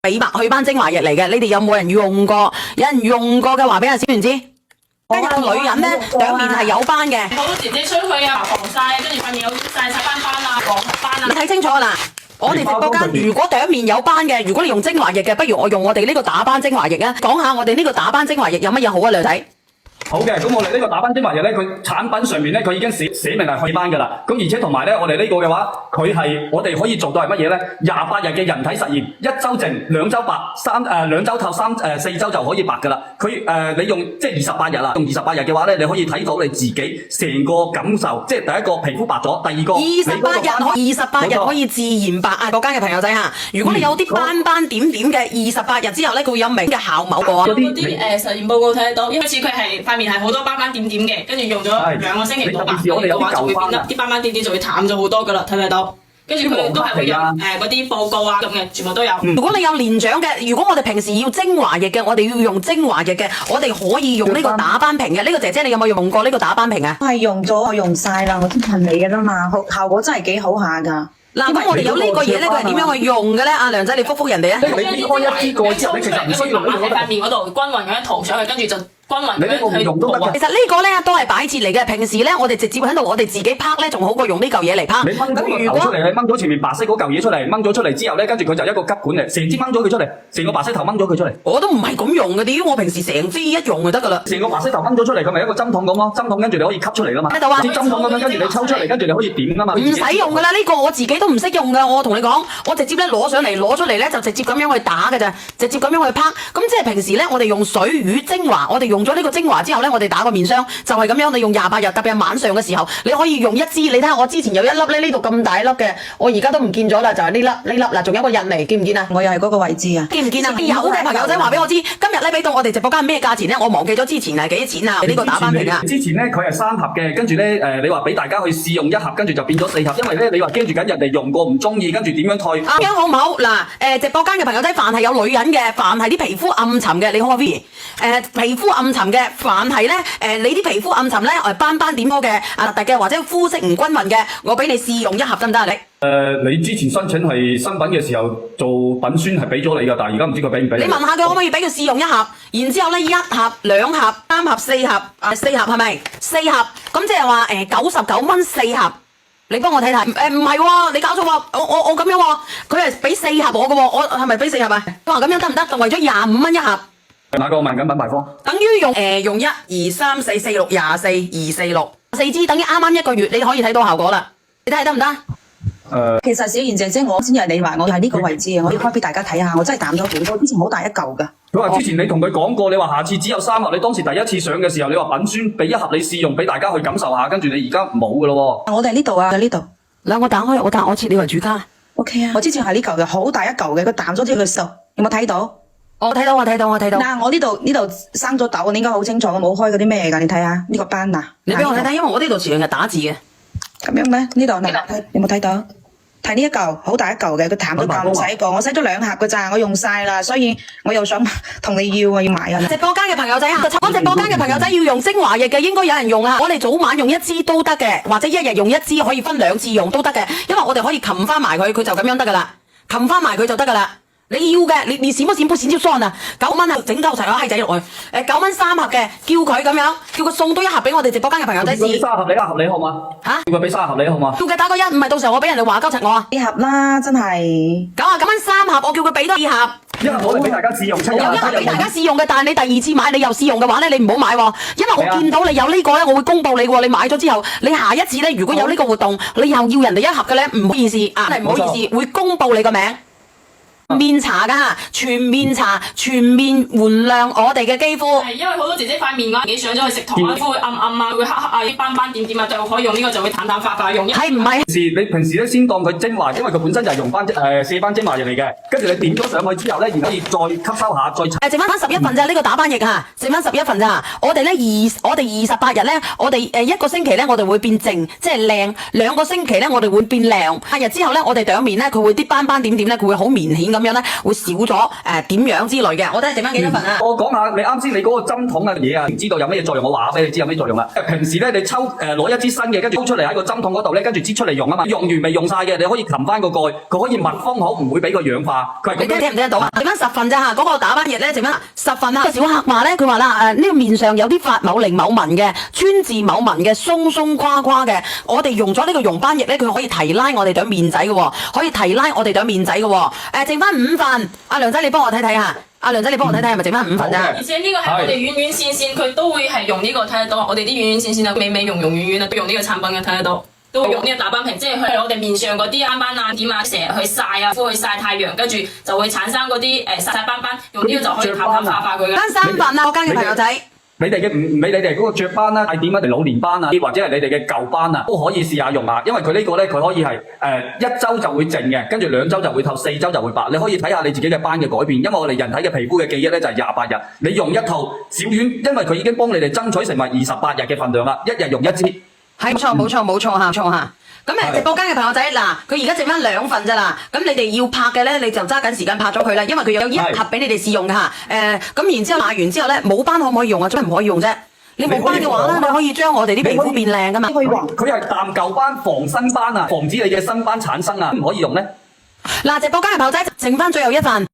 美白祛斑精華液嚟嘅，你哋有冇人用過？有人用過嘅話俾阿小圓知。跟住個女人咧，兩面係有斑嘅。好多姐姐吹佢啊，防曬，跟住塊面有曬斑斑啊，黃斑啊。你睇清楚啦！我哋直播間如果兩面有斑嘅，如果你用精華液嘅，不如我用我哋呢個打斑精華液啊！講下我哋呢個打斑精華液有乜嘢好啊？靚仔。好嘅，咁我哋呢個打斑精華液咧，佢產品上面咧，佢已經寫明係祛斑噶啦。咁而且同埋咧，我哋呢個嘅話，佢係我哋可以做到係乜嘢咧？28日嘅人體實驗，1周淨，2周白，2周透，4周就可以白噶啦。佢你用即係28日啦，用28日嘅話咧，你可以睇到你自己成個感受，即係第一個皮膚白咗，第二個28日可以自然白啊！嗰間嘅朋友仔嚇，如果你有啲斑斑點點嘅28日之後咧，佢會有明嘅效某個啊。嗰啲實驗報告睇得到，一開始佢係塊面係好多斑斑點點嘅，跟住用咗2個星期到白嘅話，就會變得啲斑斑點點就會淡咗好多噶啦，睇唔睇到？跟住佢都係會有嗰啲報告啊咁嘅，全部都有。如果你有年長嘅，如果我哋平時要精華液嘅，我哋要用精華液嘅，我哋可以用呢個打斑瓶嘅。呢個姐姐你有冇用過呢個打斑瓶啊？我係用咗，我用晒啦，我先噴你嘅啫嘛，效果真係幾好下㗎。嗱，咁我哋有呢個嘢咧，佢係點樣去用嘅咧？阿梁仔，你覆人哋啊！你開一支過之後，你其實唔需要喺塊面嗰度均勻咁樣塗上去，跟住就均勻咁樣去塗。其實呢個咧都係擺設嚟嘅，平時咧我哋直接喺度我哋自己拍咧，仲好過用呢嚿嘢嚟拍。你掹咗個頭出嚟，你掹咗前面白色嗰嚿嘢出嚟，掹咗出嚟之後咧，跟住佢就一個吸管嚟，成支掹咗佢出嚟，成個白色頭掹咗佢出嚟。我都唔係咁用嘅，點解我平時成支一用就得噶啦？成個白色頭掹咗出嚟，佢咪一個針筒咁咯，針筒跟住你可以吸出嚟噶嘛。喺度啊，啲針筒咁樣，跟住你抽出嚟，跟住你可以點噶嘛。唔使用噶啦，呢個我自己都唔識用噶。我同你講，我直接咧攞上嚟，攞出嚟咧就直接咁樣去打嘅咋，直接咁樣去拍。咁即係平時咧，我哋用水乳精華，我哋用咗呢個精華之後咧，我哋打個面霜就係咁樣。你用28日，特別係晚上嘅時候，你可以用一支。你睇下我之前有一粒咧，呢度咁大粒嘅，我而家都唔見咗啦，就係呢粒嗱，仲有一個印嚟，見唔見啊？我又係嗰個位置啊，見唔見啊？有嘅朋友仔話俾我知，今日咧俾到我哋直播間咩價錢咧？我忘記咗之前係幾多錢啊？呢個打斑瓶啊！之前咧佢係3盒嘅，跟住咧你話俾大家去試用1盒，跟住就變咗4盒，因為咧你話驚住緊人哋用過唔中意，跟住點樣退？咁樣好唔好？嗱，直播間嘅朋友仔，凡係有女人嘅，凡係啲皮膚暗沉嘅，你好啊 V，皮膚暗沉嘅，凡係咧你啲皮膚暗沉咧斑斑點多嘅突突嘅，或者膚色唔均勻嘅，我俾你試用1盒得唔得啊？你之前申請係新品嘅時候做品宣係俾咗你㗎，但係而家唔知佢俾唔俾你。你問下佢可唔可以俾佢試用1盒，然之後咧1盒、2盒、3盒、4盒，4盒係咪？4盒，咁即係話99蚊4盒。你幫我睇睇，唔係喎，你搞錯喎，我咁樣喎，佢係俾4盒我嘅喎，我係咪俾4盒啊？我話咁樣得唔得？就為咗25蚊1盒。哪個問緊品牌方？等於用1、2、3、4、4、6、24、246 4支，等於啱啱1個月，你可以睇到效果啦。你睇下得唔得？其實小賢姐姐，我先係你話我係呢個位置啊，我要開俾大家睇下，我真係淡咗好多，之前好大一嚿㗎。佢話之前你同佢講過，你話下次只有3盒，你當時第一次上嘅時候，你話品宣俾1盒你試用，俾大家去感受下，跟住你而家冇㗎咯喎。我哋呢度啊，呢度。嗱，我打開，我切你為主家。OK 啊，我之前係呢嚿嘅，好大一嚿嘅，佢淡咗啲佢瘦，有冇睇到？我睇到。嗱，我呢度生咗痘，你應該好清楚，我冇開嗰啲咩㗎，你睇下呢個斑嗱。你俾我睇睇，因為我呢度成日打字嘅。咁樣咩？呢度嗱，有冇睇到？睇呢一嚿好大一嚿嘅，佢淡到咁洗過，我洗咗2盒㗎咋，我用晒啦，所以我又想同你要啊，要買啊！直播間嘅朋友仔啊，我直播間嘅朋友仔要用精華液嘅，應該有人用啊！我哋早晚用1支都得嘅，或者1日用1支，可以分2次用都得嘅，因為我哋可以冚翻埋佢，佢就咁樣得噶啦，冚翻埋佢就得噶啦。你要嘅，你閃閃霜啊！9蚊啊，整夠齊個閪仔落去。9蚊3盒嘅，叫佢咁樣，叫佢送多1盒俾我哋直播間嘅朋友仔試。叫佢俾3盒你，1盒你好嘛？嚇？叫佢俾3盒你好嘛？叫佢打個1，唔係到時候我俾人哋話鳩柒我啊！2盒啦，真係。99蚊3盒，我叫佢俾多2盒。1盒我哋俾大家試用7日。有1盒俾大家試用嘅，但係你第2次買你又試用嘅話咧，你唔好買喎，因為我見到你有呢個咧，我會公佈你喎。你買咗之後，你下一次咧，如果有呢個活動，你又要人哋1盒嘅咧，唔好意思啊，真係唔好意思，會公佈你個名。面搽㗎，全面搽，全面換亮我哋嘅肌膚。係因為好多姐姐塊面嘅話，自己上咗去食糖啊，膚會暗暗啊，會黑黑啊，啲斑斑點點啊，就可以用呢個就會淡淡化化用。係唔係？你平時咧先當佢精華，因為佢本身就係用4班精華液嚟嘅，跟住你點咗上去之後咧，然後可以再吸收下，再搽。剩翻11份咋？呢個打斑液啊，剩翻11份咋？我哋咧我哋28日咧，我哋1個星期咧，我哋會變淨，即係靚；2個星期咧，我哋會變亮。8日之後咧，我哋兩面咧，佢會啲斑斑點點咧，佢會好明顯咁咁樣咧，會少咗點樣之類嘅。我睇下剩翻幾多份啊？我講下你啱先你嗰個針筒嘅嘢啊，唔知道有咩作用，我話俾你知有咩作用啦。平時咧你攞一支新嘅，跟住抽出嚟喺個針筒嗰度咧，跟住擠出嚟用啊嘛。用完未用晒嘅，你可以冚翻個蓋，佢可以密封好，唔會俾佢氧化。你聽唔聽得到啊？剩翻10份咋嚇？嗰個打斑液咧，剩翻10份啊！小客話咧，佢話啦呢個面上有啲發某棱某紋嘅，川字某紋嘅，鬆鬆垮垮嘅。我哋用咗呢個溶斑液咧，佢可以提拉我哋對面仔嘅喎，可以提拉我哋對面仔嘅喎。剩翻5份，阿梁仔你幫我睇睇下。阿梁仔，你幫我睇睇係咪剩翻5份咋？而且呢個係我哋軟軟線線，佢都會係用呢個睇得到。我哋啲軟軟線線啊，美美容容軟軟啊，都用呢個產品嘅睇得到。都會用呢個打斑瓶，即係去我哋面上嗰啲斑斑啊點啊，成日去曬啊，敷去曬太陽，跟住就會產生嗰啲曬斑斑，用呢個就可以淡化佢嘅。單3份啊，我間嘅朋友仔。你哋嘅唔理你哋嗰個雀斑啦，係點啊？定老年斑啊，或者係你哋嘅舊斑啊，都可以試下用下，因為佢呢個咧，佢可以係1週就會淨嘅，跟住2週就會透，4週就會白。你可以睇下你自己嘅斑嘅改變，因為我哋人體嘅皮膚嘅記憶咧就係28日。你用一套小丸，因為佢已經幫你哋爭取成為28日嘅份量啦，1日用1支。係冇錯嚇。咁直播間嘅朋友仔，嗱，佢而家剩翻2份咋啦？咁你哋要拍嘅咧，你就揸緊時間拍咗佢啦，因為佢有1盒俾你哋試用嘅嚇。咁然之後拍完之後咧，冇斑可唔可以用啊？真係唔可以用啫。你冇斑嘅話咧，你可以將我哋啲皮膚變靚噶嘛。佢係淡舊斑防新斑啊，防止你嘅新斑產生啊，唔可以用咧。嗱，直播間嘅朋友仔，剩翻最後1份。